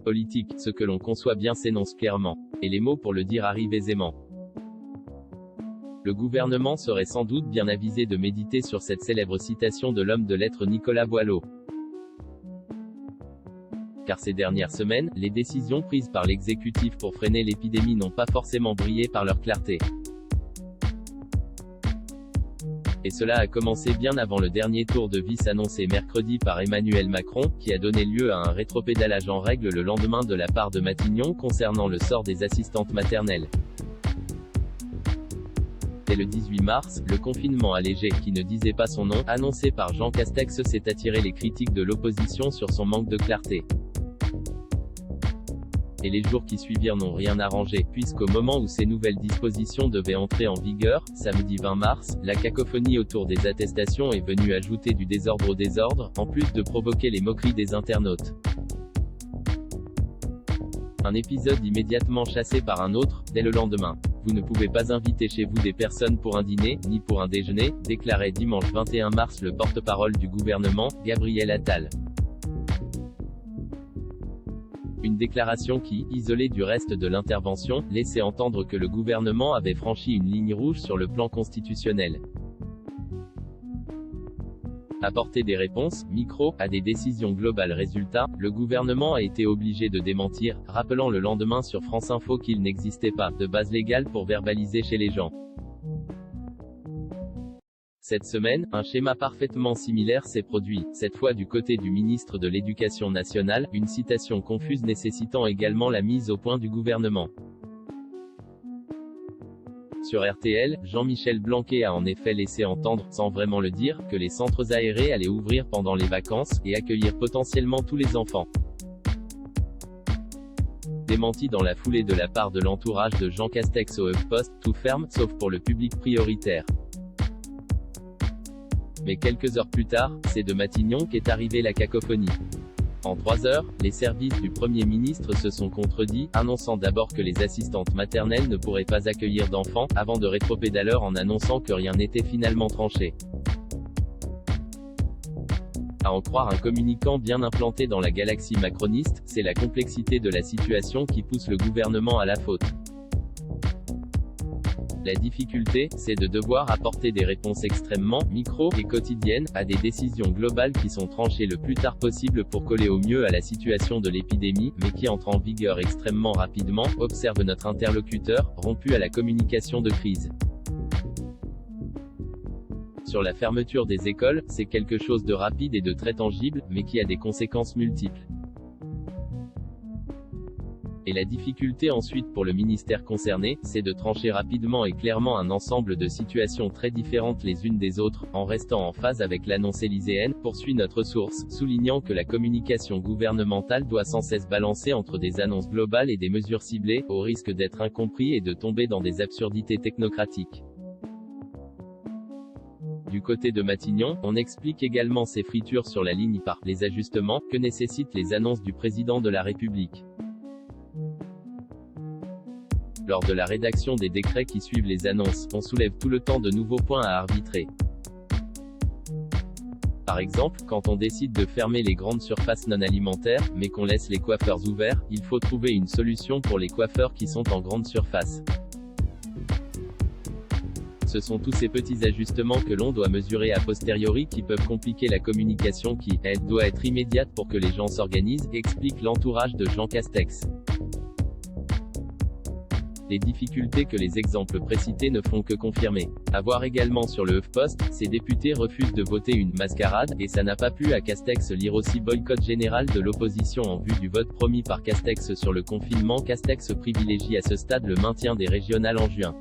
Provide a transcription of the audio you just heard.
Politique, ce que l'on conçoit bien s'énonce clairement. Et les mots pour le dire arrivent aisément. Le gouvernement serait sans doute bien avisé de méditer sur cette célèbre citation de l'homme de lettres Nicolas Boileau. Car ces dernières semaines, les décisions prises par l'exécutif pour freiner l'épidémie n'ont pas forcément brillé par leur clarté. Et cela a commencé bien avant le dernier tour de vis annoncé mercredi par Emmanuel Macron, qui a donné lieu à un rétropédalage en règle le lendemain de la part de Matignon concernant le sort des assistantes maternelles. Dès le 18 mars, le confinement allégé, qui ne disait pas son nom, annoncé par Jean Castex s'est attiré les critiques de l'opposition sur son manque de clarté. Et les jours qui suivirent n'ont rien arrangé, puisqu'au moment où ces nouvelles dispositions devaient entrer en vigueur, samedi 20 mars, la cacophonie autour des attestations est venue ajouter du désordre au désordre, en plus de provoquer les moqueries des internautes. Un épisode immédiatement chassé par un autre, dès le lendemain. Vous ne pouvez pas inviter chez vous des personnes pour un dîner, ni pour un déjeuner, déclarait dimanche 21 mars le porte-parole du gouvernement, Gabriel Attal. Une déclaration qui, isolée du reste de l'intervention, laissait entendre que le gouvernement avait franchi une ligne rouge sur le plan constitutionnel. Apporter des réponses, à des décisions globales. Résultat, le gouvernement a été obligé de démentir, rappelant le lendemain sur France Info qu'il n'existait pas de base légale pour verbaliser chez les gens. Cette semaine, un schéma parfaitement similaire s'est produit, cette fois du côté du ministre de l'Éducation nationale, une citation confuse nécessitant également la mise au point du gouvernement. Sur RTL, Jean-Michel Blanquer a en effet laissé entendre, sans vraiment le dire, que les centres aérés allaient ouvrir pendant les vacances, et accueillir potentiellement tous les enfants. Démenti dans la foulée de la part de l'entourage de Jean Castex au HuffPost, tout ferme, sauf pour le public prioritaire. Mais quelques heures plus tard, c'est de Matignon qu'est arrivée la cacophonie. En 3 heures, les services du Premier ministre se sont contredits, annonçant d'abord que les assistantes maternelles ne pourraient pas accueillir d'enfants, avant de rétropédaler en annonçant que rien n'était finalement tranché. À en croire un communicant bien implanté dans la galaxie macroniste, c'est la complexité de la situation qui pousse le gouvernement à la faute. La difficulté, c'est de devoir apporter des réponses extrêmement et quotidiennes, à des décisions globales qui sont tranchées le plus tard possible pour coller au mieux à la situation de l'épidémie, mais qui entrent en vigueur extrêmement rapidement, observe notre interlocuteur, rompu à la communication de crise. Sur la fermeture des écoles, c'est quelque chose de rapide et de très tangible, mais qui a des conséquences multiples. Et la difficulté ensuite pour le ministère concerné, c'est de trancher rapidement et clairement un ensemble de situations très différentes les unes des autres, en restant en phase avec l'annonce élyséenne, poursuit notre source, soulignant que la communication gouvernementale doit sans cesse balancer entre des annonces globales et des mesures ciblées, au risque d'être incompris et de tomber dans des absurdités technocratiques. Du côté de Matignon, on explique également ces fritures sur la ligne par les ajustements que nécessitent les annonces du président de la République. Lors de la rédaction des décrets qui suivent les annonces, on soulève tout le temps de nouveaux points à arbitrer. Par exemple, quand on décide de fermer les grandes surfaces non alimentaires, mais qu'on laisse les coiffeurs ouverts, il faut trouver une solution pour les coiffeurs qui sont en grande surface. Ce sont tous ces petits ajustements que l'on doit mesurer a posteriori qui peuvent compliquer la communication qui, elle, doit être immédiate pour que les gens s'organisent, explique l'entourage de Jean Castex. Les difficultés que les exemples précités ne font que confirmer. À voir également sur le HuffPost, ces députés refusent de voter une mascarade, et ça n'a pas plu à Castex lire aussi boycott général de l'opposition en vue du vote promis par Castex sur le confinement. Castex privilégie à ce stade le maintien des régionales en juin.